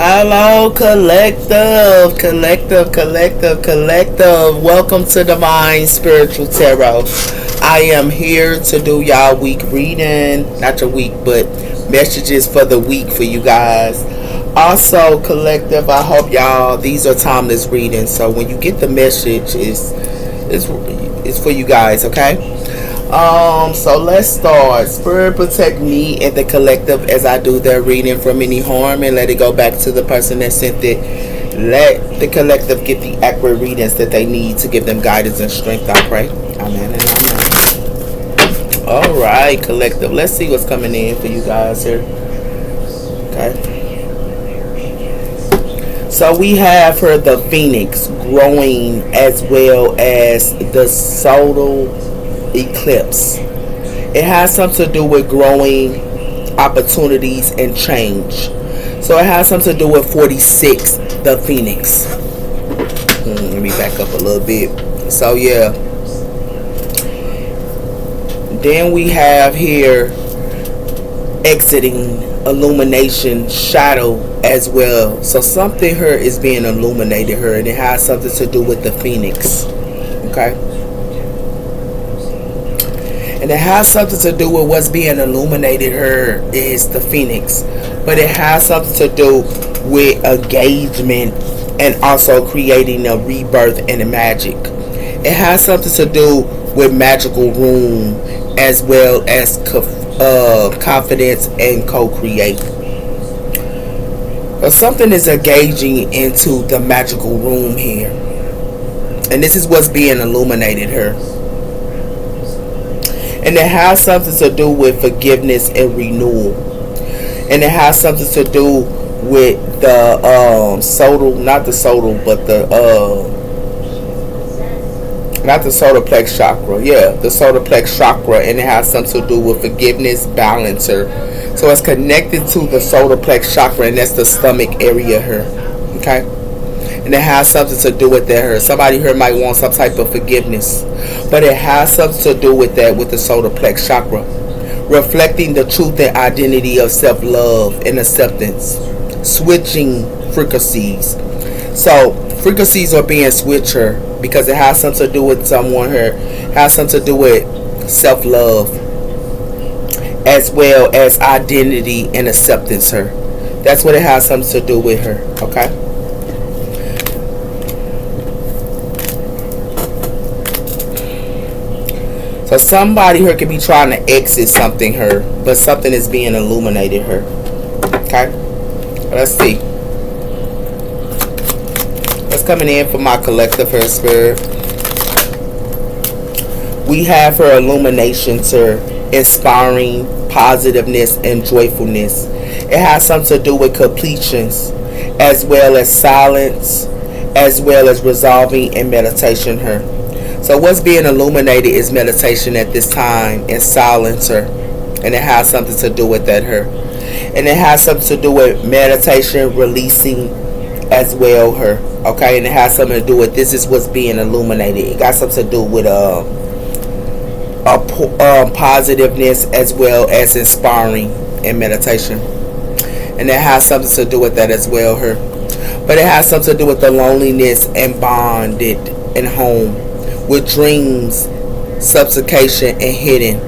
Hello, collective. Welcome to Divine Spiritual Tarot. I am here to do y'all week reading, not your week, but messages for the week for you guys. Also, collective, I hope y'all, these are timeless readings, so when you get the message, it's for you guys, okay? So let's start. Spirit protect me and the collective as I do their reading from any harm and let it go back to the person that sent it. Let the collective get the accurate readings that they need to give them guidance and strength, I pray. Amen and amen. Alright, collective. Let's see what's coming in for you guys here. Okay. So we have for the Phoenix growing as well as the solar eclipse. It has something to do with growing opportunities and change. So it has something to do with 46, the Phoenix. Let me back up a little bit. So yeah. Then we have here exiting, illumination, shadow as well. So something here is being illuminated here, and it has something to do with the Phoenix. Okay. And it has something to do with what's being illuminated here is the Phoenix. But it has something to do with engagement and also creating a rebirth and a magic. It has something to do with magical room as well as confidence and co-create. But something is engaging into the magical room here. And this is what's being illuminated here. And it has something to do with forgiveness and renewal. And it has something to do with the not the solar plex chakra. Yeah, the solar plex chakra. And it has something to do with forgiveness, balancer. So it's connected to the solar plex chakra, and that's the stomach area here. Okay? And it has something to do with that here. Somebody here might want some type of forgiveness. But it has something to do with that, with the solar plex chakra. Reflecting the truth and identity of self-love and acceptance. Switching frequencies. So, frequencies are being switched here because it has something to do with someone here. It has something to do with self-love as well as identity and acceptance here. That's what it has something to do with her. Okay? So somebody here could be trying to exit something here, but something is being illuminated here. Okay? Let's see. What's coming in for my collective here, Spirit? We have her illuminations here, inspiring positiveness and joyfulness. It has something to do with completions, as well as silence, as well as resolving and meditation here. So what's being illuminated is meditation at this time and silence her. And it has something to do with that her. And it has something to do with meditation, releasing as well her. Okay, and it has something to do with this is what's being illuminated. It got something to do with positiveness as well as inspiring and meditation. And it has something to do with that as well her. But it has something to do with the loneliness and bonded and home. With dreams, subsugation, and hidden.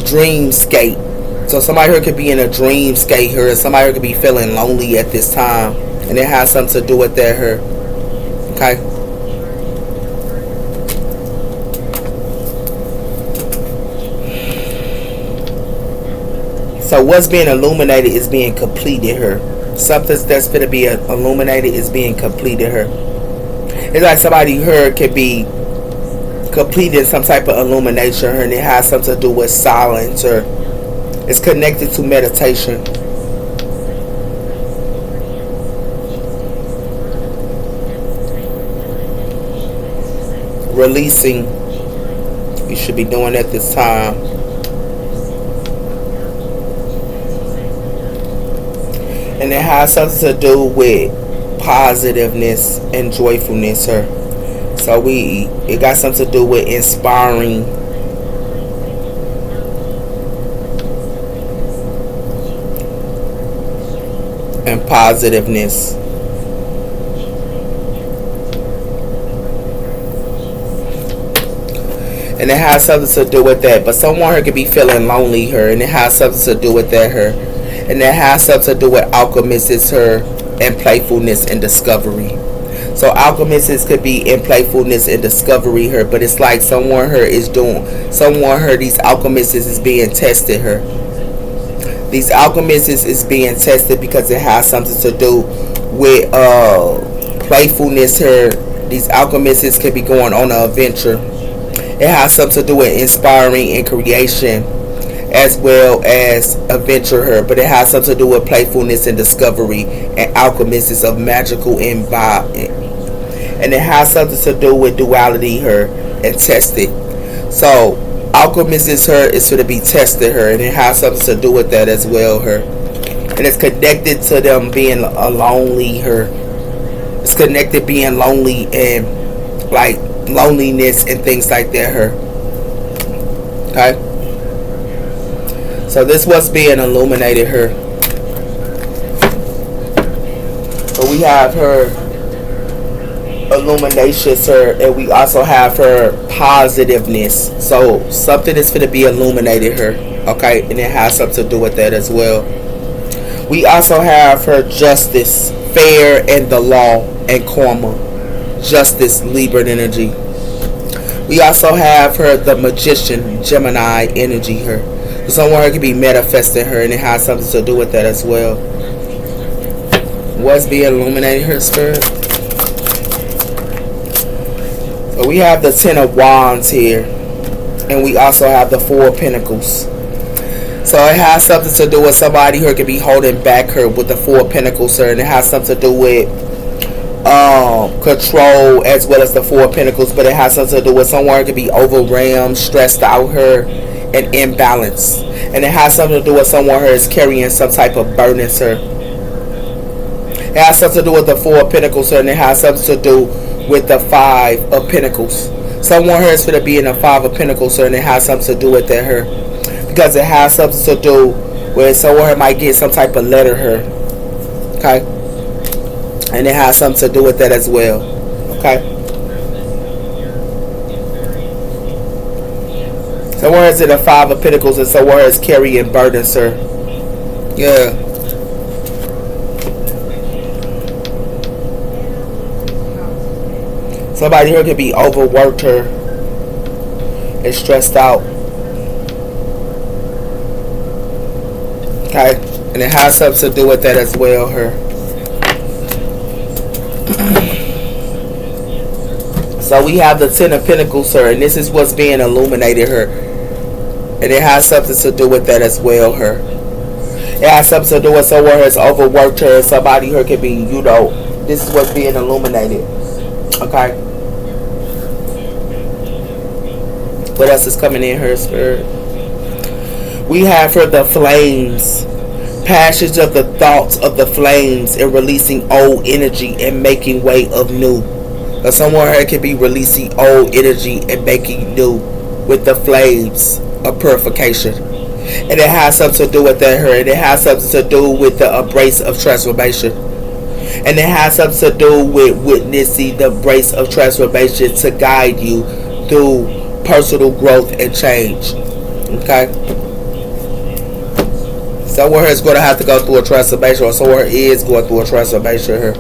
Dreamscape. So somebody here could be in a dreamscape here. Somebody here could be feeling lonely at this time. And it has something to do with that here. Okay? So what's being illuminated is being completed here. Something that's going to be illuminated is being completed here. It's like somebody here could be completed some type of illumination, and it has something to do with silence, or it's connected to meditation. Releasing, you should be doing at this time. And it has something to do with positiveness and joyfulness, or so it got something to do with inspiring and positiveness. And it has something to do with that. But someone here could be feeling lonely her, and it has something to do with that her. And it has something to do with alchemists her, and playfulness and discovery. So alchemists could be in playfulness and discovery her, but it's like someone her is doing, someone her, these alchemists is being tested her. These alchemists is being tested because it has something to do with playfulness her. These alchemists could be going on an adventure. It has something to do with inspiring and creation as well as adventure her, but it has something to do with playfulness and discovery and alchemists of magical environment. And it has something to do with duality her and tested. So alchemist is her is going to be tested her, and it has something to do with that as well her. And it's connected to them being a lonely her. It's connected being lonely and like loneliness and things like that her. Okay. So this was being illuminated her. So we have her illumination her, and we also have her positiveness. So something is going to be illuminated her. Okay, and it has something to do with that as well. We also have her justice, fair, and the law, and karma. Justice, Libra energy. We also have her the magician, Gemini energy her. Someone her could be manifesting her, and it has something to do with that as well. What's being illuminated her, spirit? So we have the Ten of Wands here, and we also have the Four of Pentacles. So it has something to do with somebody who could be holding back her with the Four of Pentacles her, and it has something to do with control as well as the Four of Pentacles, but it has something to do with someone who could be overwhelmed, stressed out her, and imbalance. And it has something to do with someone who is carrying some type of burden sir. It has something to do with the Four of Pentacles sir, and it has something to do with the Five of Pentacles. Someone here is going to be in the Five of Pentacles sir, and it has something to do with that her, because it has something to do with someone here might get some type of letter her. Okay, and it has something to do with that as well. Okay, somewhere is in the Five of Pentacles, and somewhere is carrying burden sir. Yeah. Somebody here could be overworked her and stressed out. Okay, and it has something to do with that as well her. So we have the Ten of Pentacles her, and this is what's being illuminated her, and it has something to do with that as well her. It has something to do with someone has overworked her, and somebody here could be, you know, this is what's being illuminated. Okay, what else is coming in her, spirit? We have her the flames, passage of the thoughts of the flames, and releasing old energy and making way of new. Or someone here could be releasing old energy and making new with the flames of purification. And it has something to do with that her, and it has something to do with the embrace of transformation. And it has something to do with witnessing the embrace of transformation to guide you through personal growth and change. Okay, someone is going to have to go through a transformation, or someone is going through a transformation here.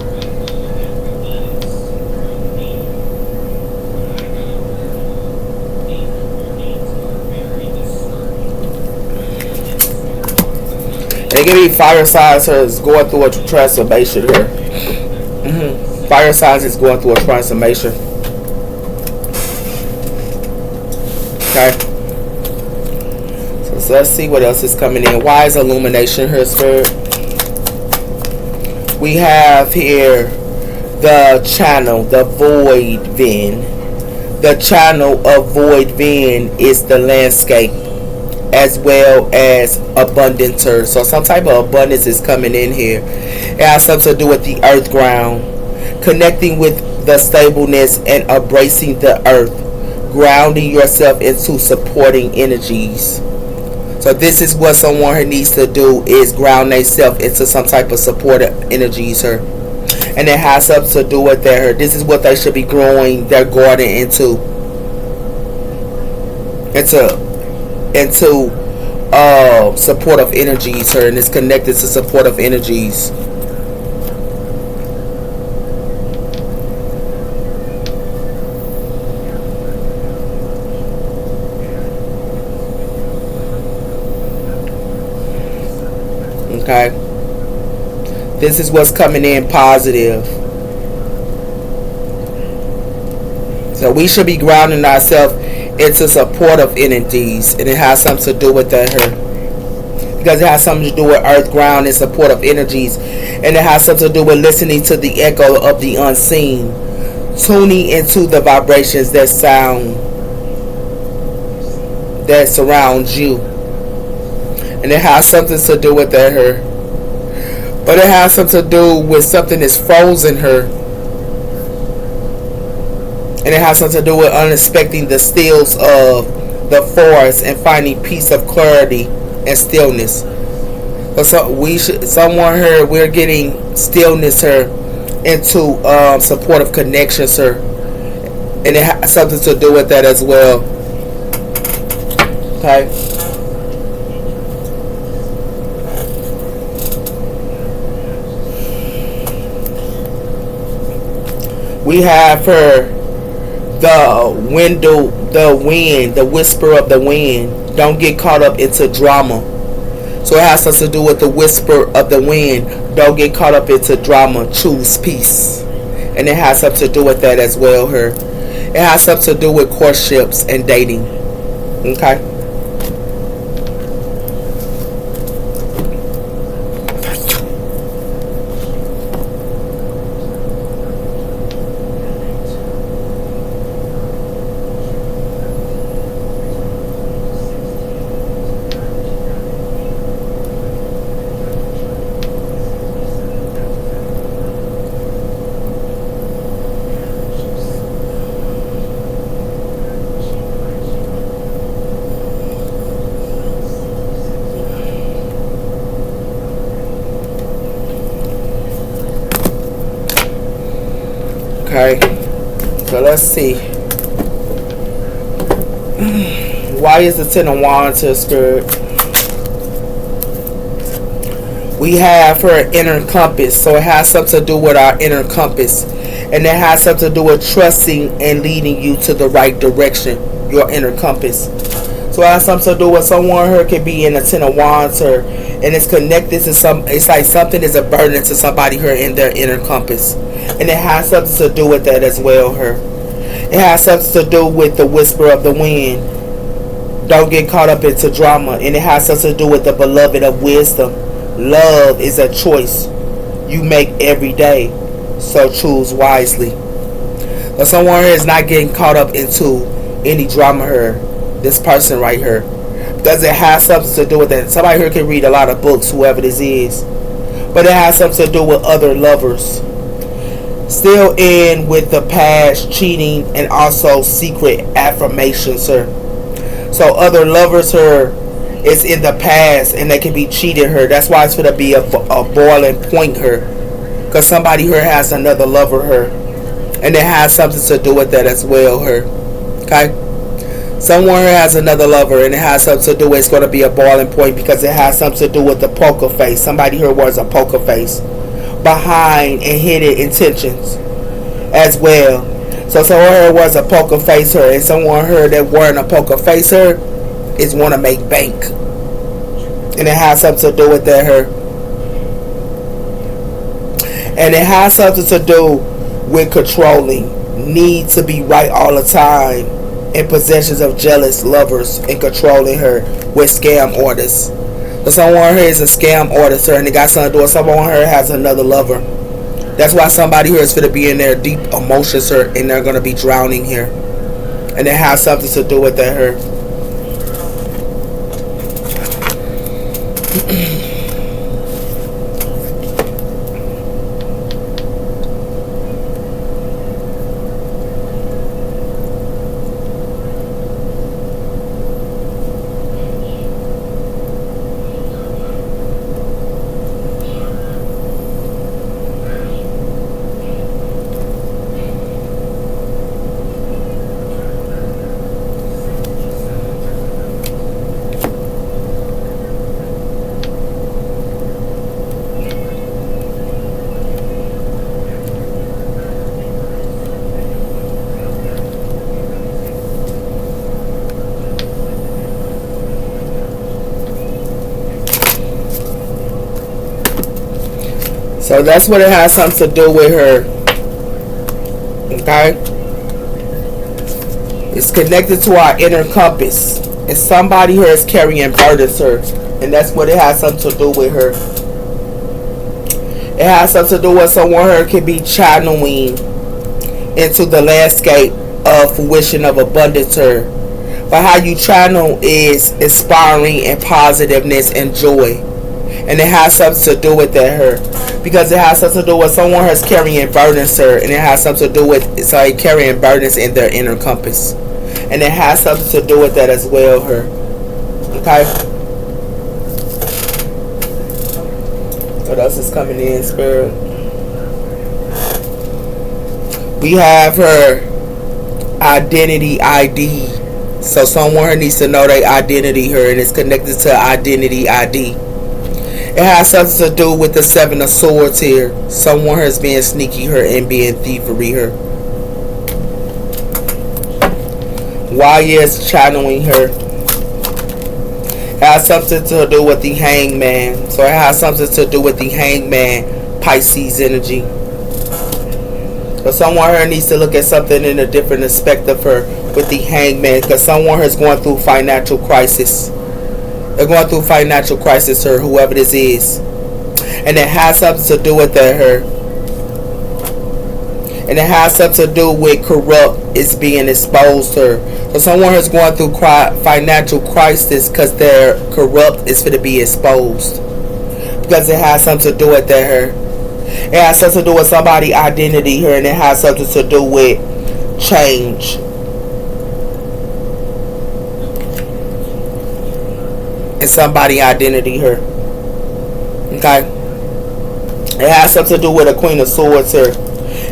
It can be fire signs is going through a transformation here. Fire signs is going through a transformation. Okay. So let's see what else is coming in. Why is illumination here, spirit? We have here the channel, the void vein. The channel of void vein is the landscape, as well as abundance. So some type of abundance is coming in here. It has something to do with the earth ground, connecting with the stableness and embracing the earth, grounding yourself into supporting energies. So this is what someone here needs to do, is ground themselves into some type of supportive energies here. And it has something to do with that here. This is what they should be growing their garden into supportive energies here, and it's connected to supportive energies. Okay, this is what's coming in positive. So we should be grounding ourselves into supportive energies, and it has something to do with that here, because it has something to do with earth, ground, and supportive energies, and it has something to do with listening to the echo of the unseen, tuning into the vibrations that surround you. And it has something to do with that here. But it has something to do with something that's frozen her. And it has something to do with unexpecting the stills of the forest and finding peace of clarity and stillness. So someone here, we're getting stillness here into supportive connections here. And it has something to do with that as well. Okay. We have her, the wind, the whisper of the wind. Don't get caught up into drama. So it has something to do with the whisper of the wind. Don't get caught up into drama. Choose peace. And it has something to do with that as well here. It has something to do with courtships and dating. Okay. Okay, so let's see. Why is the Ten of Wands here, Spirit? We have her inner compass, so it has something to do with our inner compass, and it has something to do with trusting and leading you to the right direction. Your inner compass. So it has something to do with someone here could be in a Ten of Wands here, and it's connected to some. It's like something is a burden to somebody here in their inner compass. And it has something to do with that as well here. It has something to do with the whisper of the wind. Don't get caught up into drama. And it has something to do with the beloved of wisdom. Love is a choice you make every day. So choose wisely. But someone here is not getting caught up into any drama here. This person right here. Because it has something to do with that. Somebody here can read a lot of books, whoever this is. But it has something to do with other lovers. Still in with the past, cheating, and also secret affirmations, sir. So other lovers here is in the past, and they can be cheating her. That's why it's going to be a boiling point here, because somebody here has another lover here, and it has something to do with that as well here. Okay, someone here has another lover, and it has something to do with, it's going to be a boiling point because it has something to do with the poker face. Somebody here wears a poker face behind and hidden intentions as well. So someone here wears a poker face here, and someone here that wearing a poker face here is want to make bank, and it has something to do with that here, and it has something to do with controlling, need to be right all the time, and possessions of jealous lovers, and controlling her with scam orders. So someone here is a scam artist, and they got something to do with someone here has another lover. That's why somebody here is going to be in their deep emotions here, and they're going to be drowning here. And it has something to do with that here. So that's what it has something to do with her. Okay? It's connected to our inner compass. And somebody here is carrying burdens her. And that's what it has something to do with her. It has something to do with someone here can be channeling into the landscape of fruition of abundance her. But how you channel is inspiring and positiveness and joy. And it has something to do with that her. Because it has something to do with someone who's carrying burdens her. And it has something to do with carrying burdens in their inner compass. And it has something to do with that as well her. Okay? What else is coming in, Spirit? We have her identity ID. So someone needs to know their identity here, and it's connected to identity ID. It has something to do with the Seven of Swords here. Someone has been sneaky here and being thievery here. Why is channeling her? It has something to do with the Hangman. So it has something to do with the Hangman Pisces energy. So someone here needs to look at something in a different aspect of her with the Hangman, because someone here is going through financial crisis. They're going through financial crisis her, whoever this is. And it has something to do with that her. And it has something to do with corrupt is being exposed her. So someone is going through financial crisis because they're corrupt is going to be exposed. Because it has something to do with that her. It has something to do with somebody's identity here, and it has something to do with change. And somebody's identity here. Okay? It has something to do with a Queen of Swords here.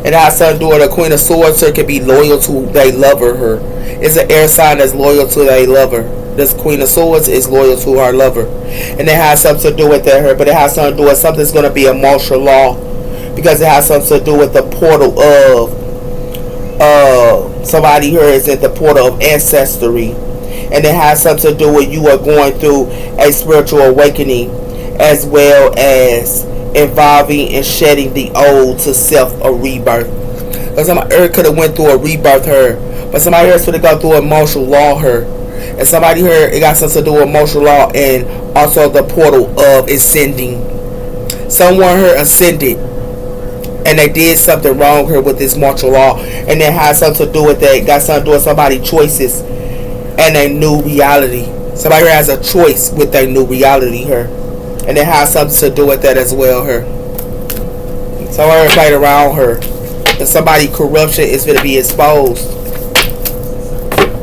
It has something to do with a Queen of Swords here can be loyal to their lover her. It's an air sign that's loyal to their lover. This Queen of Swords is loyal to her lover. And it has something to do with that her, but it has something to do with something's going to be a martial law. Because it has something to do with the portal of somebody here is at the portal of ancestry. And it has something to do with you are going through a spiritual awakening, as well as involving and shedding the old to self a rebirth. Because somebody could have went through a rebirth her, but somebody here is going to go through a martial law her. And somebody here, it got something to do with martial law and also the portal of ascending. Someone here ascended and they did something wrong here with this martial law, and it has something to do with that. It got something to do with somebody's choices and a new reality. Somebody here has a choice with their new reality here, and it has something to do with that as well here. Somebody played around her, and somebody's corruption is going to be exposed.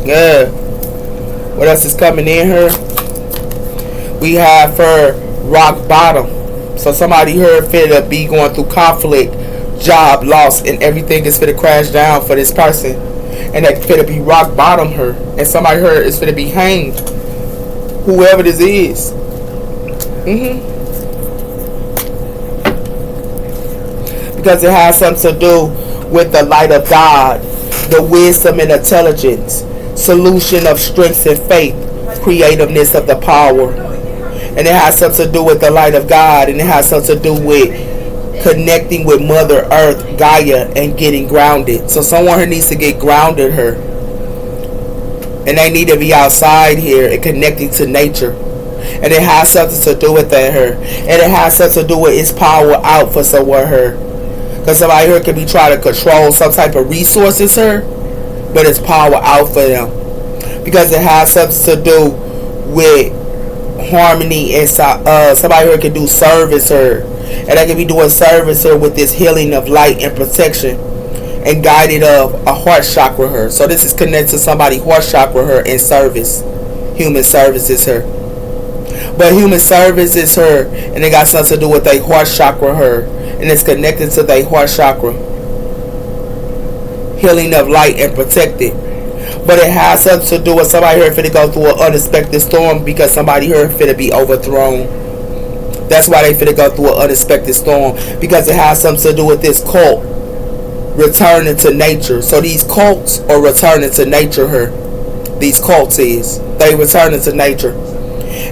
Yeah. What else is coming in here? We have her rock bottom. So somebody here finna be going through conflict, job loss, and everything is finna crash down for this person. And they finna be rock bottom her. And somebody here is finna be hanged. Whoever this is. Because it has something to do with the light of God, the wisdom and intelligence, solution of strength and faith, creativeness of the power. And it has something to do with the light of God, and it has something to do with connecting with Mother Earth, Gaia, and getting grounded. So someone here needs to get grounded her, and they need to be outside here and connecting to nature. And it has something to do with that her, and it has something to do with its power out for someone here, because somebody here could be trying to control some type of resources her, but it's power out for them, because it has something to do with harmony, and somebody here can do service her, and they can be doing service her with this healing of light and protection and guided of a heart chakra her. So this is connected to somebody heart chakra her and service. Human service is her, but human service is her, and it got something to do with their heart chakra her, and it's connected to their heart chakra, healing of light and protected. But it has something to do with somebody here finna go through an unexpected storm, because somebody here finna be overthrown. That's why they finna go through an unexpected storm, because it has something to do with this cult returning to nature. So these cults are returning to nature here. These cults is, they returning to nature.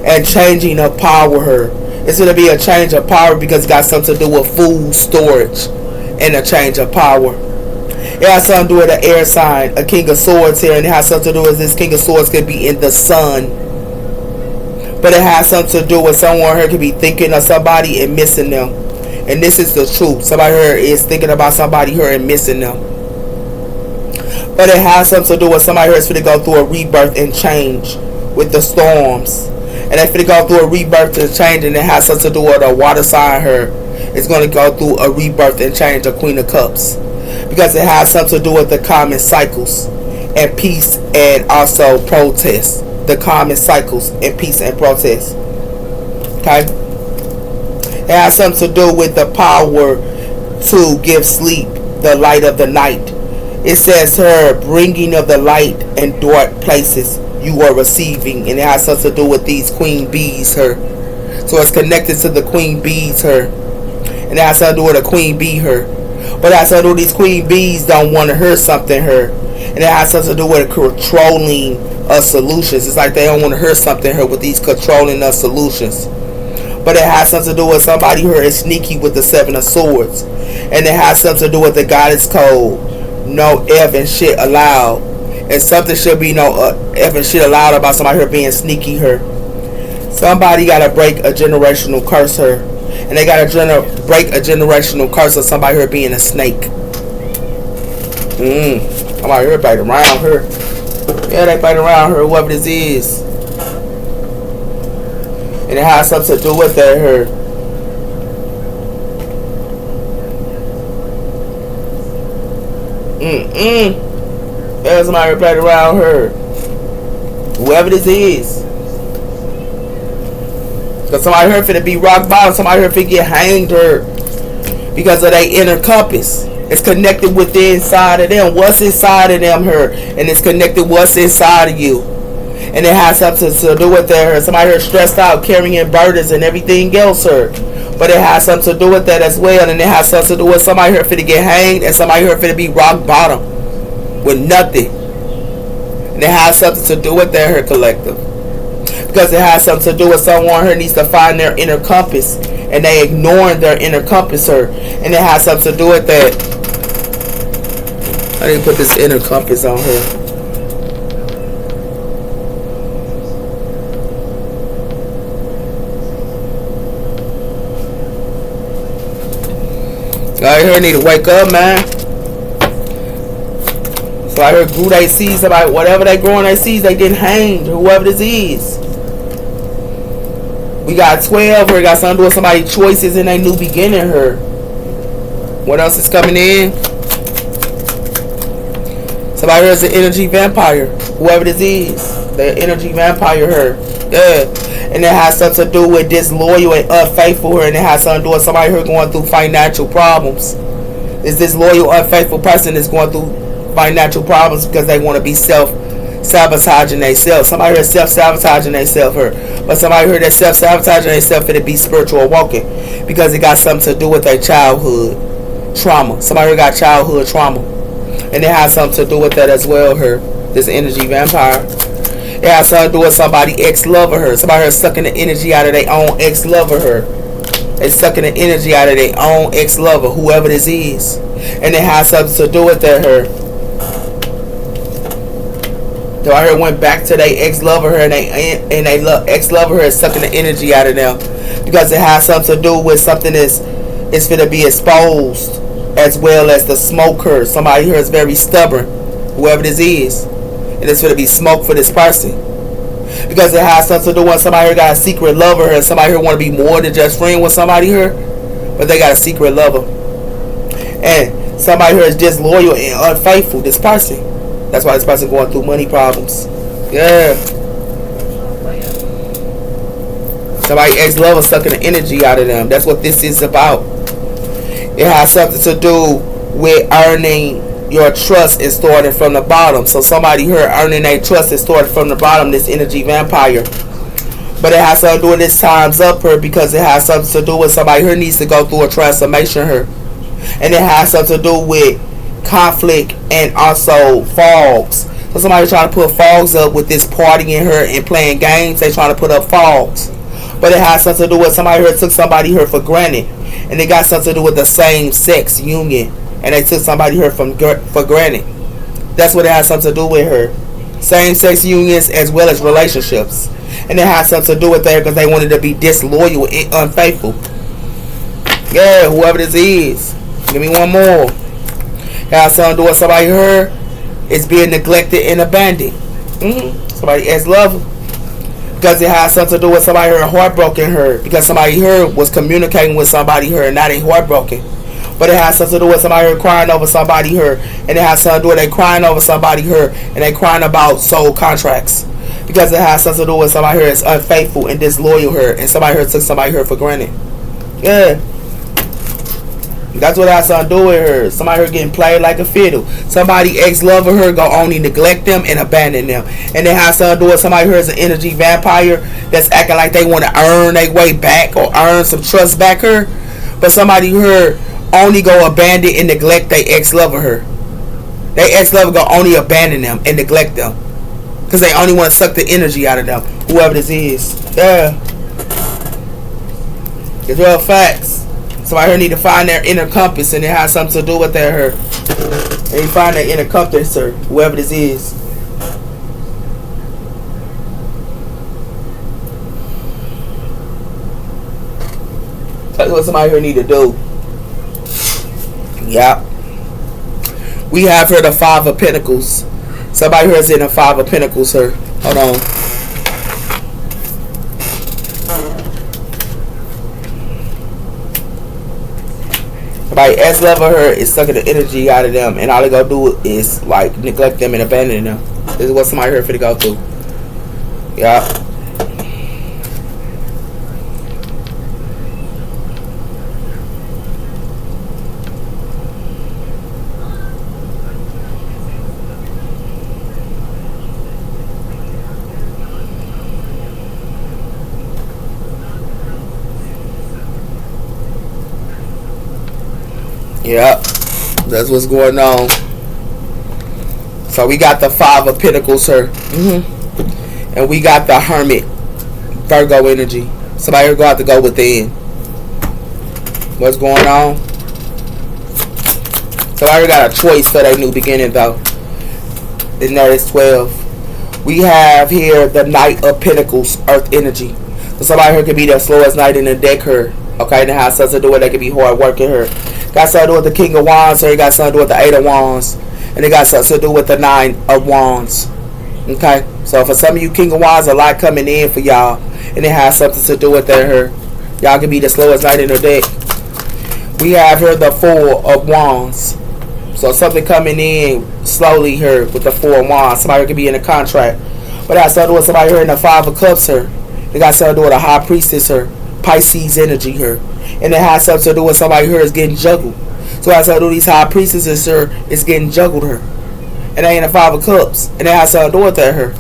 And changing of power here It's going to be a change of power because it got something to do with food storage and a change of power. It has something to do with an air sign, a king of swords here, and it has something to do with this king of swords could be in the sun. But it has something to do with someone here could be thinking of somebody and missing them. And this is the truth. Somebody here is thinking about somebody here and missing them. But it has something to do with somebody here is going to go through a rebirth and change with the storms. And they're going to go through a rebirth and change, and it has something to do with a water sign here. It's going to go through a rebirth and change, a Queen of Cups. Because it has something to do with the common cycles and peace and also protest. The common cycles and peace and protest. Okay? It has something to do with the power to give sleep, the light of the night. It says her bringing of the light and dark places you are receiving. And it has something to do with these queen bees her. So it's connected to the queen bees her. And it has something to do with a queen bee her. But it has something to do with these queen bees don't want to hear something her. And it has something to do with controlling solutions. It's like they don't want to hear something here with these controlling of solutions. But it has something to do with somebody here is sneaky with the 7 of swords. And it has something to do with the goddess code. No effing shit allowed. And something should be no effing shit allowed about somebody here being sneaky here. Somebody got to break a generational curse here. And they got to break a generational curse of somebody here being a snake. Somebody here biting around her. Yeah, they fight around her, whoever this is. And it has something to do with that her. Yeah, somebody played around her. Whoever this is. Because somebody here finna be rock bottom. Somebody here finna get hanged her. Because of their inner compass. It's connected with the inside of them. What's inside of them her. And it's connected what's inside of you. And it has something to do with that. Somebody here stressed out, carrying burdens and everything else her. But it has something to do with that as well. And it has something to do with somebody here finna get hanged. And somebody here finna be rock bottom. With nothing. And it has something to do with that her collective. Because it has something to do with someone here needs to find their inner compass. And they ignoring their inner compass her. And it has something to do with that. I need to put this inner compass on her. I here need to wake up, man. So I heard grew they seeds about whatever they growing they seeds, they getting hanged, whoever this is. We got 12 here, got something to do with somebody's choices in a new beginning here. What else is coming in? Somebody here is an energy vampire. Whoever this is. The energy vampire here. Yeah. And it has something to do with disloyal and unfaithful here. And it has something to do with somebody here going through financial problems. Is this loyal, unfaithful person that's going through financial problems because they want to be self-sabotaging themselves. Somebody here is self-sabotaging themselves here. But somebody here that's self-sabotaging themselves for to be spiritual awoken. Because it got something to do with their childhood trauma. Somebody here got childhood trauma. And it has something to do with that as well here. This energy vampire. It has something to do with somebody ex-lover her. Somebody here sucking the energy out of their own ex-lover her. They sucking the energy out of their own ex-lover, whoever this is. And it has something to do with that her. So I heard went back to their ex-lover her, and they ex-lover her is sucking the energy out of them. Because it has something to do with something that's it's going to be exposed. As well as the smoker. Somebody here is very stubborn. Whoever this is. And it's going to be smoke for this person. Because it has something to do with somebody here got a secret lover here. Somebody here want to be more than just friend with somebody here. But they got a secret lover. And somebody here is disloyal and unfaithful. This person. That's why this person going through money problems. Yeah. Somebody ex-lover sucking the energy out of them. That's what this is about. It has something to do with earning your trust and starting from the bottom. So somebody here earning their trust and starting from the bottom, this energy vampire. But it has something to do with this time's up here because it has something to do with somebody here needs to go through a transformation here. And it has something to do with conflict and also fogs. So somebody trying to put fogs up with this party in here and playing games. They trying to put up fogs. But it has something to do with somebody here took somebody here for granted, and it got something to do with the same sex union, and they took somebody here for granted. That's what it has something to do with her. Same sex unions as well as relationships, and it has something to do with that because they wanted to be disloyal and unfaithful. Yeah, whoever this is, give me one more. It has something to do with somebody here is being neglected and abandoned. Somebody ex-lover. Because it has something to do with somebody here heartbroken her. Because somebody here was communicating with somebody here and not they heartbroken. But it has something to do with somebody here crying over somebody here. And it has something to do with they crying over somebody here. And they crying about soul contracts. Because it has something to do with somebody here is unfaithful and disloyal her. And somebody here took somebody here for granted. Yeah. That's what it has something to do with her. Somebody here getting played like a fiddle. Somebody ex-lover her go only neglect them and abandon them. And it has something to do with somebody here is an energy vampire that's acting like they want to earn their way back or earn some trust back her. But somebody here only go abandon and neglect their ex-lover her. Their ex-lover go only abandon them and neglect them. Because they only want to suck the energy out of them. Whoever this is. Yeah. It's real facts. Somebody here need to find their inner compass, and it has something to do with that her. They find their inner compass, sir. Whoever this is. That's what somebody here need to do. Yeah. We have here the Five of Pentacles. Somebody here is in the Five of Pentacles, sir. Hold on. Somebody ex-lover her is sucking the energy out of them, and all they gonna do is like neglect them and abandon them. This is what somebody here finna go through. Yeah. Yep, that's what's going on. So we got the Five of Pentacles here, and we got the Hermit, Virgo energy. Somebody here going to have to go within. What's going on? Somebody here got a choice for their new beginning though. And that is 12. We have here the Knight of Pentacles, Earth energy. So somebody here could be the slowest knight in the deck here. Okay, and it has something to do with they could be hard working here. Got something to do with the King of Wands, or it got something to do with the Eight of Wands, and it got something to do with the Nine of Wands. Okay, so for some of you King of Wands, a lot coming in for y'all, and it has something to do with that here. Y'all can be the slowest knight in the deck. We have here the Four of Wands. So something coming in slowly here with the Four of Wands. Somebody could be in a contract. But it has something to do with somebody here in the Five of Cups here. It got something to do with a High Priestess here. Pisces energy here. And it has something to do with somebody here is getting juggled. So it has something to do with these High Priestesses here is getting juggled here. And they in the Five of Cups. And it has something to do with that here.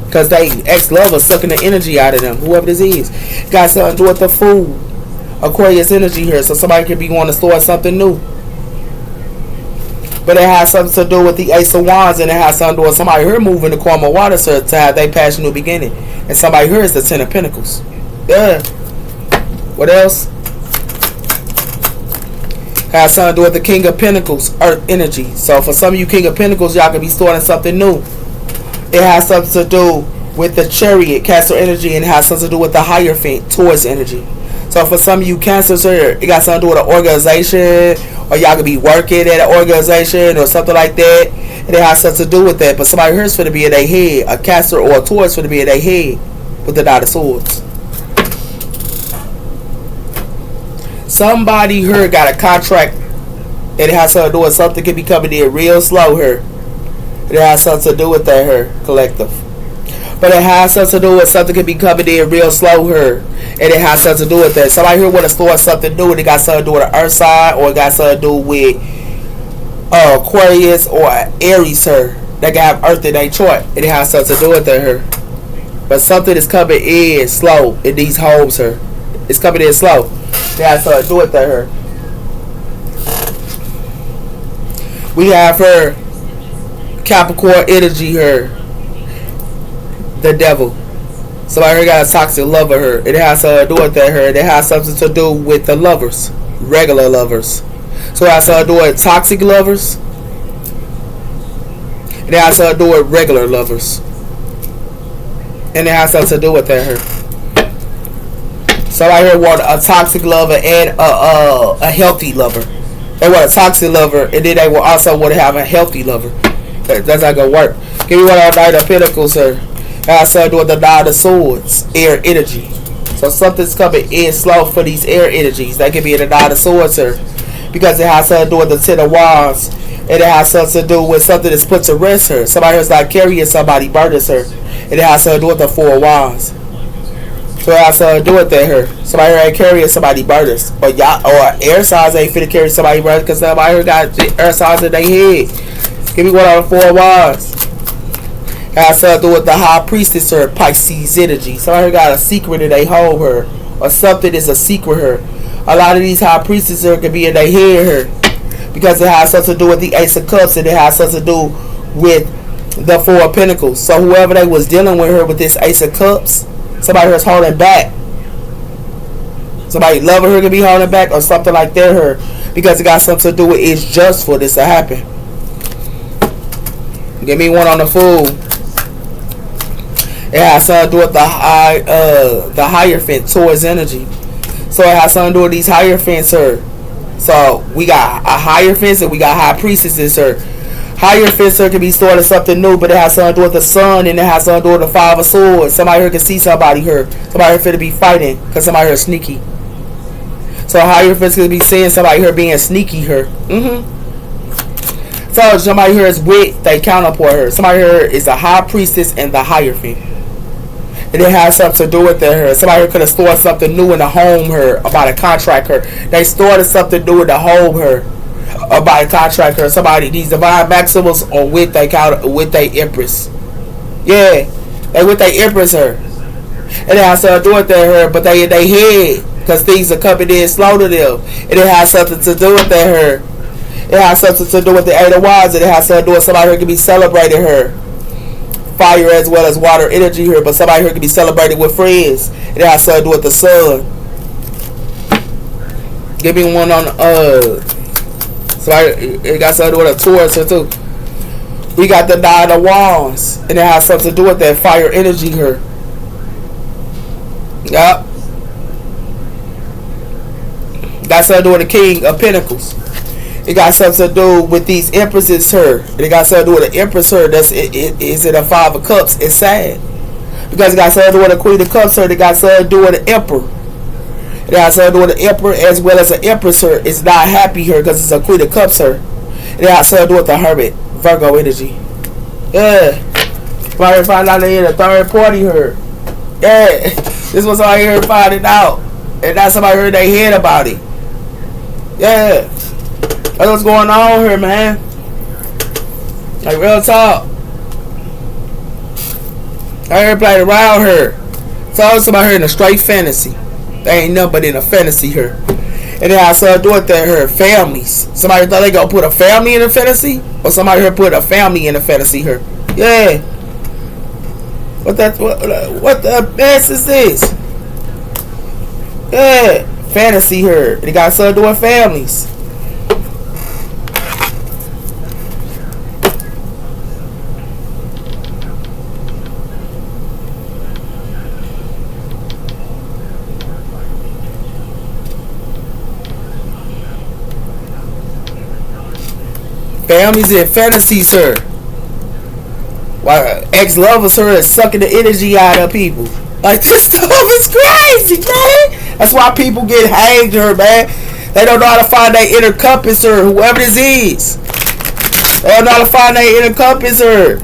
Because they ex-lovers sucking the energy out of them. Whoever this is. Got something to do with the Fool. Aquarius energy here. So somebody could be wanting to start something new. But it has something to do with the Ace of Wands, and it has something to do with somebody here moving the Karma Water, sir, to have their passion new beginning. And somebody here is the Ten of Pentacles. Yeah. What else? Has something to do with the King of Pentacles, Earth energy. So for some of you King of Pentacles, y'all could be starting something new. It has something to do with the Chariot, Cancer energy, and it has something to do with the Hierophant, Taurus energy. So for some of you Cancers here, it got something to do with an organization, or y'all could be working at an organization or something like that, and it has something to do with that. But somebody here is going to be at their head, a Cancer or a Taurus going to be at their head with the Knight of Swords. Somebody here got a contract, and it has something to do with something could be coming in real slow here. It has something to do with that here, collective. But it has something to do with something could be coming in real slow here. And it has something to do with that. Somebody here want to start something new, and it got something to do with the Earth side, or it got something to do with Aquarius or Aries here. They can have Earth in their chart, and it has something to do with that here. But something is coming in slow in these homes here. It's coming in slow. It has something to do with that here. We have her Capricorn energy here. The Devil. Somebody here got a toxic lover here. It has to do with that here. It has something to do with the lovers. Regular lovers. So it has to do with toxic lovers. It has to do with regular lovers. And it has something to do with that here. Somebody here want a toxic lover and a healthy lover. They want a toxic lover, and then they will also want to have a healthy lover. That's not gonna work. Give me one of the Knight of Pentacles, sir. Has something to do with the Nine of Swords, air energy. So something's coming in slow for these air energies. That could be the Nine of Swords, sir, because it has something to do with the Ten of Wands, and it has something to do with something that's put to rest, her. Somebody who's not carrying somebody burdens her, and it has something to do with the Four of Wands. So it has something to do with that, her. Somebody here ain't carrying somebody burdens, or y'all, or air signs ain't finna carry somebody burdens because somebody here got the air signs in their head. Give me one on the Four of Wands. Has something to do with the High Priestess or Pisces energy. Somebody here got a secret in they hold her, or something is a secret her. A lot of these High Priestesses here can be in their head her, because it has something to do with the Ace of Cups, and it has something to do with the Four of Pentacles. So whoever they was dealing with her with this Ace of Cups, somebody here's holding back. Somebody loving her could be holding back, or something like that her, because it got something to do with it's just for this to happen. Give me one on the Fool. It has something to do with the Hierophant towards energy. So it has something to do with these Hierophants, sir. So we got a Hierophant and we got High Priestesses, sir. Hierophant, sir, can be starting something new, but it has something to do with the Sun, and it has something to do with the Five of Swords. Somebody here can see somebody here. Somebody here finna be fighting because somebody here is sneaky. So Hierophant's gonna be seeing somebody here being sneaky here. So somebody here is with they counterpart her. Somebody here is a High Priestess and the Hierophant. And it has something to do with her. Somebody here could have started something new in the home her about a contract her. They started something new in the home her about a contract her. Somebody, these divine maximals are with they Empress. Yeah, they with they Empress her. And it has something to do with her, but they in their head because things are coming in slow to them. And it has something to do with her. It has something to do with the Eight of Wands, and it has something to do with somebody who can be celebrating her. Fire as well as water energy here, but somebody here can be celebrated with friends. It has something to do with the Sun. Give me one on somebody, it got something to do with a Taurus here too. We got the Nine of Wands, and it has something to do with that fire energy here. Yup. Got something to do with the King of Pentacles. It got something to do with these Empresses here. It got something to do with the Empress here. That's is it a Five of Cups? It's sad because it got something to do with the Queen of Cups here. It got something to do with the Emperor. It got something to do with the Emperor as well as the Empress here. It's not happy here because it's a Queen of Cups here. It got something to do with the Hermit, Virgo energy. Yeah, somebody find out they in a third party here. Yeah, this was all here finding out, and that's somebody heard they head about it. Yeah. That's what's going on here, man. Like real talk. I heard playing around here. Told somebody here in a straight fantasy. They ain't nothing but in a fantasy here. And then I started doing that here. Families. Somebody thought they gonna put a family in a fantasy? Or somebody here put a family in a fantasy here. Yeah. What the mess is this? Yeah. Fantasy here. They got something to do with families. Families and fantasies, sir. Why ex-lovers, sir, is sucking the energy out of people. Like, this stuff is crazy, man. That's why people get hanged, her, man. They don't know how to find their inner compass, or whoever this is. They don't know how to find their inner compass, or.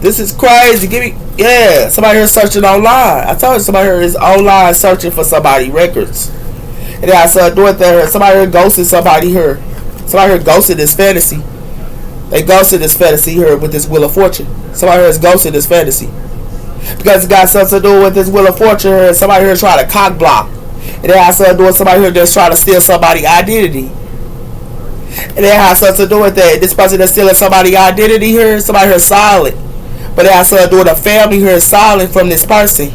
This is crazy. Give me, yeah. Somebody here searching online. I told you somebody here is online searching for somebody records. And then I started doing that. Somebody here ghosted somebody here. Somebody here ghosted this fantasy. They ghosted this fantasy here with this Wheel of Fortune. Somebody here is ghosted this fantasy. Because it got something to do with this Wheel of Fortune here. Somebody here trying to cock block. And then I started doing somebody here that's trying to steal somebody's identity. And then has something to do with that. This person that's stealing somebody's identity here. Somebody here solid. But it has something to do with the family here is silent from this person.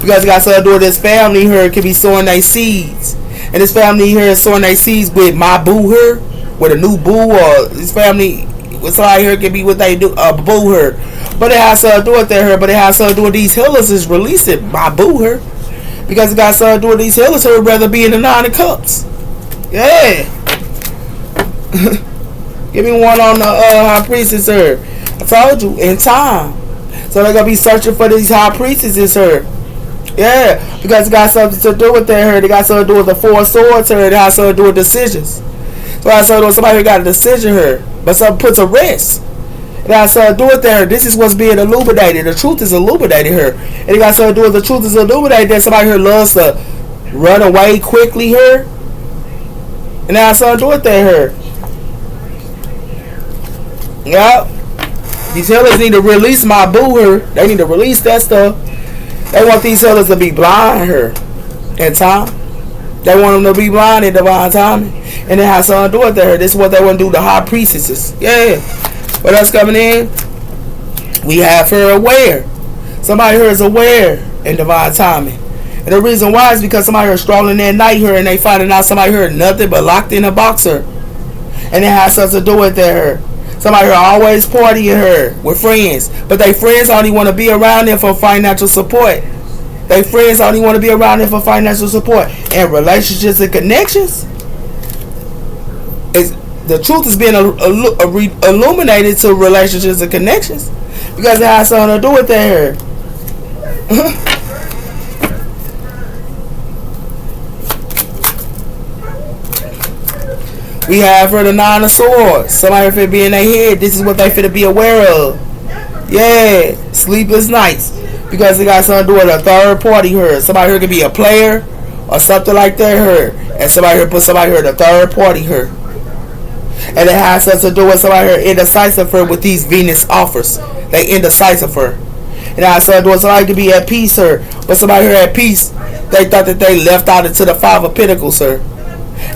Because it got something to do with this family here could be sowing their seeds. And this family here is sowing their seeds with my boo here, with a new boo, or this family with somebody here could be what they do, boo her. But it has something to do with that here. But it has something to do with these healers is releasing my boo her. Because it got something to do with these healers who would rather be in the 9 of cups. Yeah. Give me one on the high priestess here. I told you, in time. So they're going to be searching for these high priestesses here. Yeah, because it got something to do with that here. They got something to do with the 4 of swords here. It has something to do with decisions. So it has something to do with somebody who got a decision here. But something puts a rest. It has something to do with that. This is what's being illuminated. The truth is illuminated here. And it got something to do with the truth is illuminated. That somebody here loves to run away quickly here. And it has something to do with that here. Yep. These healers need to release my boo here. They need to release that stuff. They want these healers to be blind here in time. They want them to be blind in divine timing. And it has something to do with that here. This is what they want to do to high priestesses. Yeah. What else coming in? We have her aware. Somebody here is aware in divine timing. And the reason why is because somebody here is strolling at night here and they finding out somebody here nothing but locked in a boxer. And it has something to do with that here. Somebody here always partying her with friends. But they friends only want to be around them for financial support. They friends only want to be around them for financial support. And relationships and connections. The truth is being illuminated to relationships and connections. Because it has something to do with that here. We have her the 9 of swords. Somebody finna be in their head. This is what they finna be aware of. Yeah. Sleepless nights. Because it got something to do with a third party here. Somebody here could be a player or something like that here. And somebody here put somebody here the third party here. And it has something to do with somebody here indecisive her with these Venus offers. They indecisive her. And it has something to do with somebody could be at peace here. But somebody here at peace, they thought that they left out into the 5 of Pentacles here.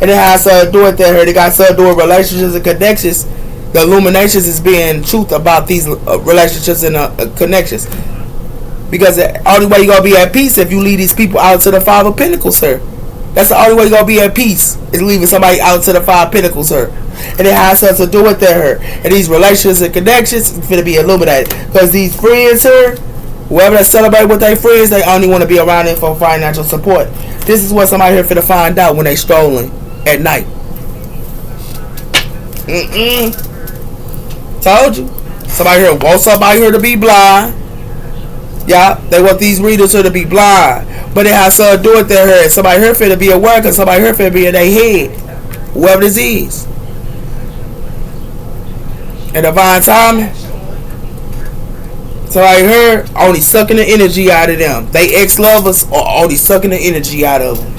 And it has something to do with that here. They got something to do with relationships and connections. The illuminations is being truth about these relationships and connections. Because the only way you're going to be at peace if you leave these people out to the 5 of Pentacles, sir. That's the only way you're going to be at peace, is leaving somebody out to the 5 of Pentacles, sir. And it has something to do with that here. And these relationships and connections is going to be illuminated. Because these friends here, whoever that celebrate with their friends, they only want to be around them for financial support. This is what somebody here finna find out when they strolling at night. Told you. Somebody here wants somebody here to be blind. Yeah, they want these readers here to be blind. But it has something to do with that here. Somebody here finna be aware because somebody here finna be in their head. Whoever this is. And divine timing. Somebody here only sucking the energy out of them. They ex-lovers are only sucking the energy out of them.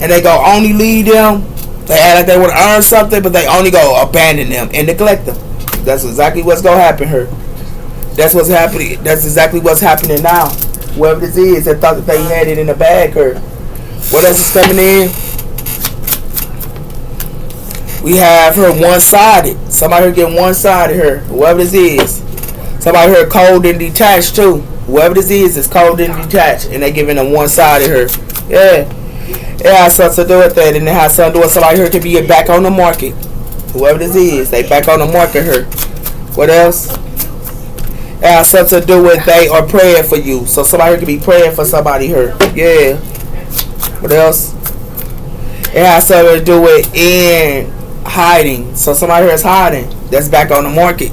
And they go only lead them. They act like they want to earn something, but they only go abandon them and neglect them. That's exactly what's going to happen here. That's what's happening. That's exactly what's happening now. Whoever this is that thought that they had it in the bag here. What else is coming in? We have her one-sided. Somebody here getting one-sided here. Whoever this is. Somebody here cold and detached too. Whoever this is cold and detached. And they giving them one-sided here. Yeah. It has something to do with that. And it has something to do with somebody here could be back on the market. Whoever this is, they back on the market here. What else? It has something to do with they are praying for you. So somebody here could be praying for somebody here. Yeah. What else? It has something to do with in hiding. So somebody here is hiding. That's back on the market.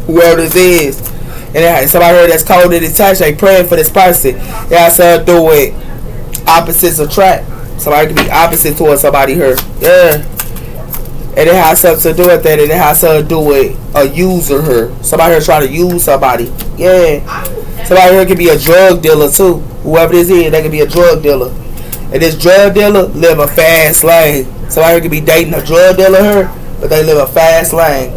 Whoever this is. And somebody here that's cold and detached, they praying for this person. It has something to do with opposites attract. Somebody can be opposite towards somebody here. Yeah. And it has something to do with that. And it has something to do with a user here. Somebody here trying to use somebody. Yeah. Somebody here can be a drug dealer too. Whoever this is, they can be a drug dealer. And this drug dealer live a fast lane. Somebody here can be dating a drug dealer here, but they live a fast lane.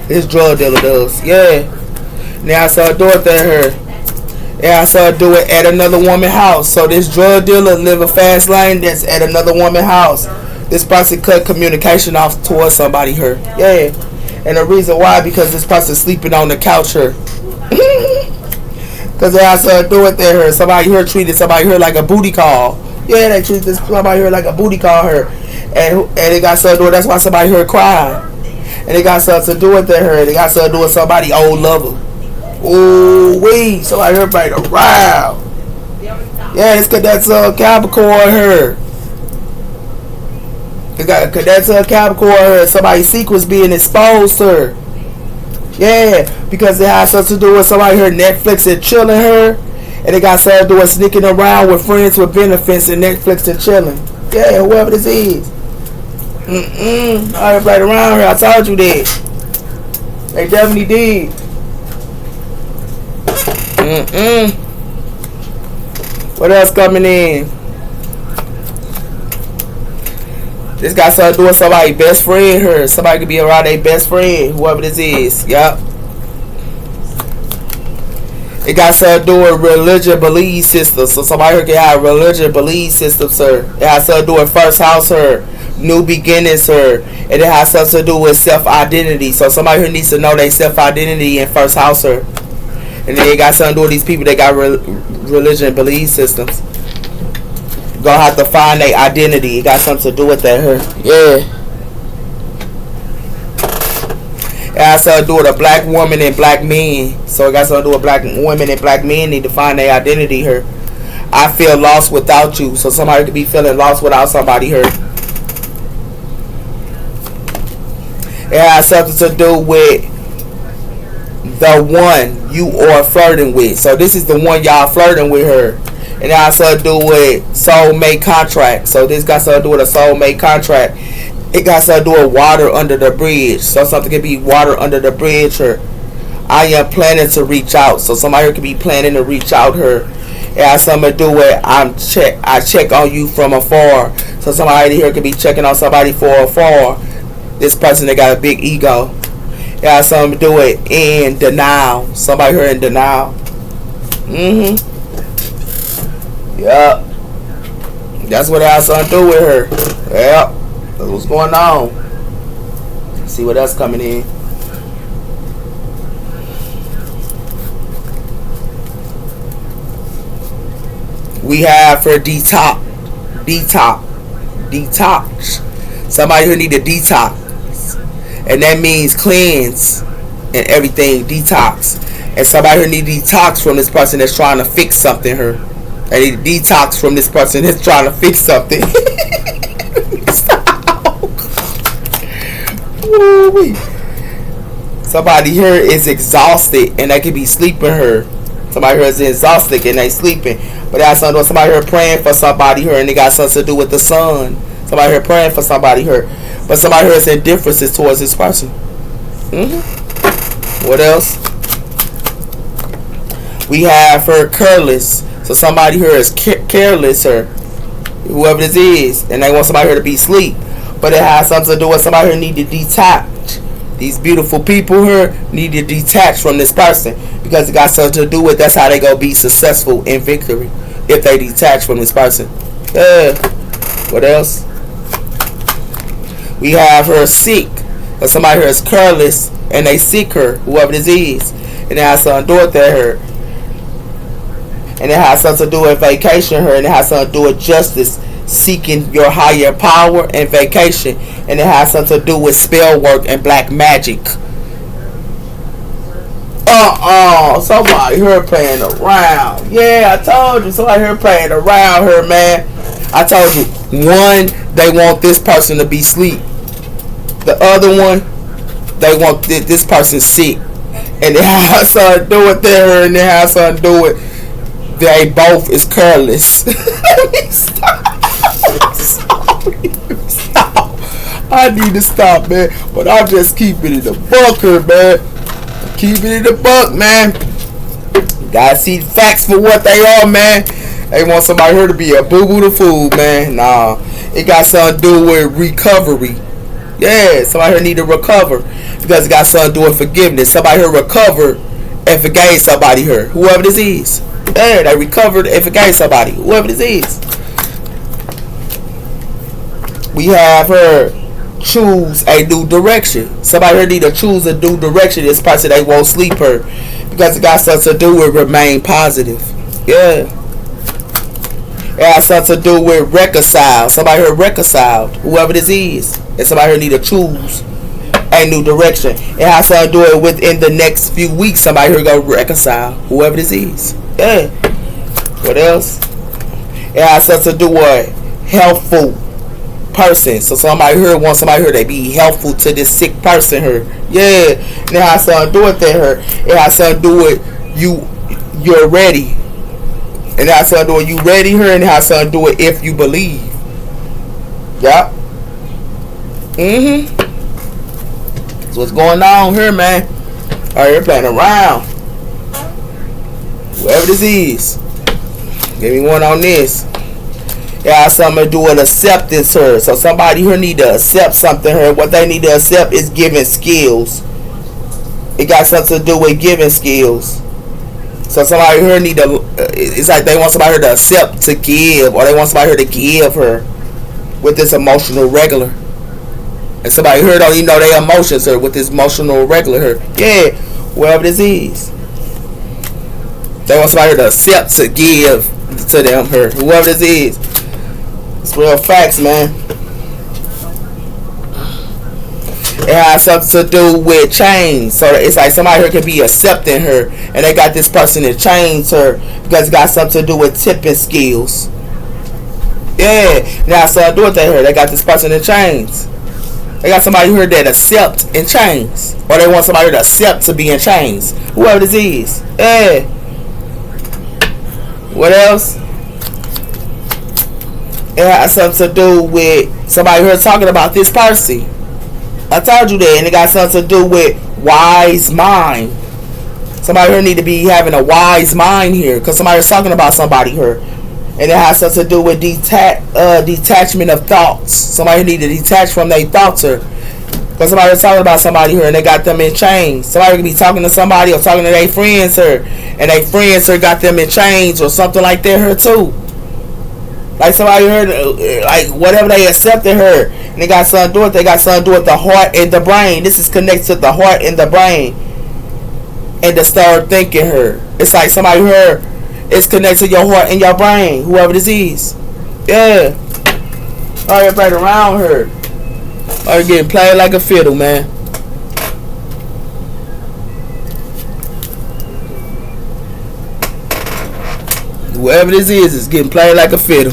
This drug dealer does. Yeah. Now I saw do it there here. Yeah, I saw do it at another woman's house. So this drug dealer live a fast lane that's at another woman's house. This person cut communication off towards somebody here. Yeah. And the reason why, because this person sleeping on the couch here. Because they had something to do with her. Somebody here treated somebody here like a booty call. Yeah, they treated somebody here like a booty call her. And it got something to do with, that's why somebody here cried. And it got something to do with her. And it got something to do with somebody old lover. Ooh wee. Somebody here played around. Yeah, it's connected to a Capricorn here. It got connected to a Capricorn here. Somebody's secrets being exposed to her. Yeah, because it has something to do with somebody here Netflix and chilling her. And it got something to do with sneaking around with friends with benefits and Netflix and chilling. Yeah, whoever this is. I played around here. I told you that. They definitely did. What else coming in? This got something to do with somebody's best friend here. Somebody could be around their best friend, whoever this is. Yup. It got something to do with religion belief systems. So somebody here can have religion belief systems, sir. It has something to do with first house, sir. New beginnings, sir. And it has something to do with self-identity. So somebody here needs to know their self-identity in first house, sir. And then it got something to do with these people that got religion belief systems. Gonna have to find their identity. It got something to do with that here. Yeah. It has something to do with a black woman and black men. So it got something to do with black women and black men need to find their identity here. I feel lost without you. So somebody could be feeling lost without somebody here. It has something to do with the one you are flirting with. So this is the one y'all flirting with her. And it has something to do with soulmate contract. So this got something to do with a soulmate contract. It got something to do with water under the bridge. So something could be water under the bridge here. I am planning to reach out. So somebody here could be planning to reach out here. It has something to do with I check on you from afar. So somebody here could be checking on somebody from afar. This person that got a big ego. It has something to do with in denial. Somebody here in denial. Yup. That's what it has something to do with her. Yep. That's what's going on. Let's see what else coming in. We have for detox. Somebody who need to detox. And that means cleanse and everything. Detox. And somebody who need to detox from this person that's trying to fix something here. They need to detox from this person that's trying to fix something. Somebody here is exhausted and they could be sleeping here. Somebody here is exhausted and they sleeping. But that's something. Somebody here praying for somebody here and they got something to do with the sun. Somebody here praying for somebody here. But somebody here is indifferences towards this person. What else? We have her careless. So somebody here is careless, or whoever this is, and they want somebody here to be asleep. But it has something to do with somebody here need to detach. These beautiful people here need to detach from this person because it got something to do with that's how they gonna be successful in victory if they detach from this person. What else? We have her sick. Or somebody here is careless and they sick her, whoever this is, and it has something to do with her. And it has something to do with vacation here, and it has something to do with justice, seeking your higher power and vacation, and it has something to do with spell work and black magic. Somebody here playing around. Yeah, I told you, somebody here playing around here, man. I told you, one, they want this person to be asleep. The other one, they want this person sick. And it has something to do with her, and it has something to do with they both is careless. Stop. I need to stop, man. But I'm just keeping it a buck here, man. Keeping it a buck, man. You gotta see the facts for what they are, man. They want somebody here to be a boo-boo the fool, man. Nah. It got something to do with recovery. Yeah, somebody here need to recover. Because it got something to do with forgiveness. Somebody here recovered and forgave somebody here. Whoever this is. Yeah, they recovered and forgave somebody. Whoever this is. We have her choose a new direction. Somebody here need to choose a new direction. This person, they won't sleep her. because it got something to do with remain positive. Yeah. It has something to do with reconcile. Somebody here reconciled, whoever this is. And somebody here need to choose a new direction. It has something to do it within the next few weeks. Somebody here go reconcile, whoever this is. Yeah. What else? It has something to do with helpful person. So somebody here wants somebody here to be helpful to this sick person here. Yeah. And it has something to do with that here. It has something to do with you're ready. And it has something to do with you ready here, and it has something to do with if you believe. Yeah. So what's going on here, man? Alright, you're playing around. Whoever this is. Give me one on this. It has something to do with acceptance here. So somebody here need to accept something here. What they need to accept is giving skills. It got something to do with giving skills. So somebody here need to, it's like they want somebody here to accept, to give, or they want somebody here to give her with this emotional regular. And somebody here don't even know their emotions here with this emotional regular here. Yeah, whoever this is. They want somebody here to accept, to give to them here, whoever this is. It's real facts, man. It has something to do with change. So it's like somebody here can be accepting her, and they got this person to change her because it got something to do with tipping skills. Yeah, now something to do with that here. They got this person to change. They got somebody here that accept and change, or they want somebody to accept to be in chains. Whoever this is. Yeah. What else? It has something to do with somebody here talking about this person. I told you that, and it got something to do with wise mind. Somebody here need to be having a wise mind here, because somebody is talking about somebody here, and it has something to do with detachment of thoughts. Somebody need to detach from their thoughts here, because somebody is talking about somebody here, and they got them in chains. Somebody can be talking to somebody or talking to their friends here, and their friends here got them in chains or something like that here too. Like somebody heard, like whatever they accepted her, and they got something to do with. They got something to do with the heart and the brain. This is connected to the heart and the brain, and to start thinking her. It's like somebody heard. It's connected to your heart and your brain. Whoever this is, yeah. All right, right around her. All right, getting played like a fiddle, man. Whoever this is getting played like a fiddle.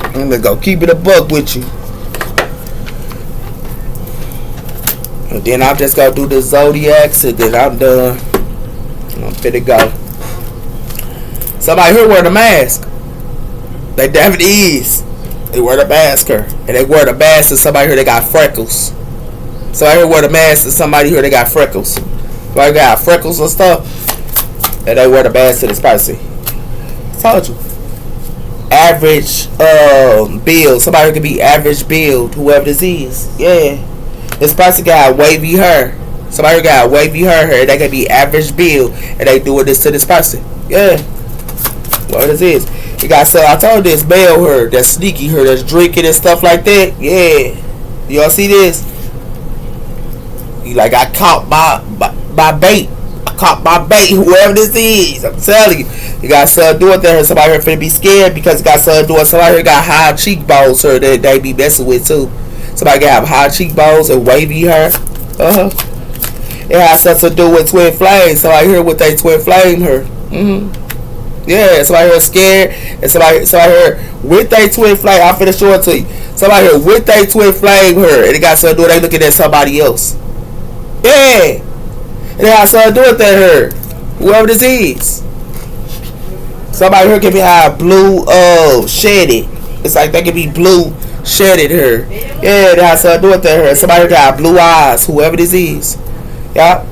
I'm gonna go keep it a buck with you. And then I'm just gonna do the zodiacs, and then I'm done. I'm finna go. Somebody here wear the mask. They definitely is. They wear the mask here. And they wear the mask to somebody here that got freckles. Somebody here wear the mask to somebody here that got freckles. Somebody got freckles and stuff. And they wear the mask to this person. I told you. Average build. Somebody could be average build, whoever this is. Yeah. This person got wavy hair. Somebody got wavy hair. They could be average build, and they doing this to this person. Yeah. What this is? You got so I told this male her, that's sneaky her, that's drinking and stuff like that. Yeah. Y'all see this? He like, I caught my bait. Caught my bait, whoever this is. I'm telling you. You got something to do with that. Somebody here finna be scared because it got something to do with somebody here got high cheekbones her that they be messing with too. Somebody got high cheekbones and wavy hair. It has something to do with twin flames. Somebody here with their twin flame her. Yeah, somebody here scared, and somebody here with their twin flame. I'm finna show it to you. Somebody here with their twin flame her, and it got something to do with they looking at somebody else. Yeah. It has something to do with that her. Whoever this is. Somebody here can be blue shaded. It's like they can be blue shaded her. Yeah, it has something to do with that her. Somebody here got blue eyes. Whoever this is. Yeah.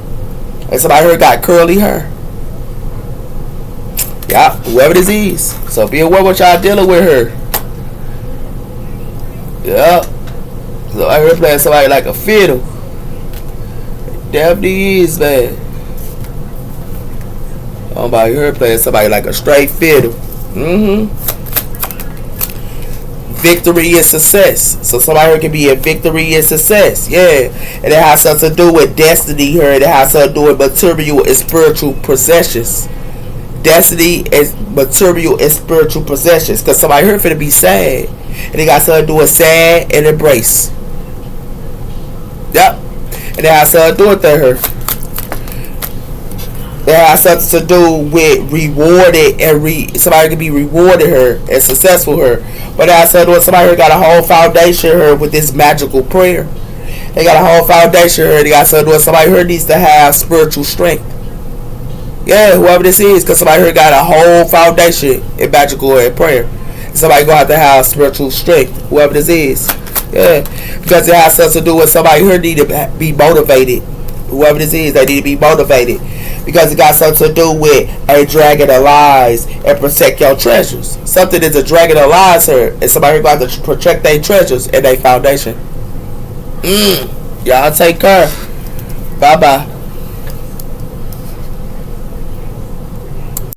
And somebody here got curly hair. Yeah, whoever this is. So be aware what y'all dealing with her. Yeah. So I heard playing somebody like a fiddle. Definitely is, man. I'm about here playing somebody like a straight fiddle. victory and success. So somebody here can be a victory and success. Yeah. And it has something to do with destiny here. It has something to do with material and spiritual possessions. Destiny is material and spiritual possessions. Because somebody here finna be sad. And it got something to do with sad and embrace. Yep. And it has something to do with her. It has something to do with rewarded and somebody can be rewarded her and successful her. But it has something to do with somebody who got a whole foundation her with this magical prayer. They got a whole foundation her. They got something to do with somebody who needs to have spiritual strength. Yeah, whoever this is, because somebody who got a whole foundation in magical and prayer. And somebody gonna have to have spiritual strength. Whoever this is. Yeah, because it has something to do with somebody who need to be motivated. Whoever this is, they need to be motivated. Because it got something to do with a dragon of lies and protect your treasures. Something is a dragon of lies here. And somebody got to protect their treasures and their foundation. Y'all take care. Bye-bye.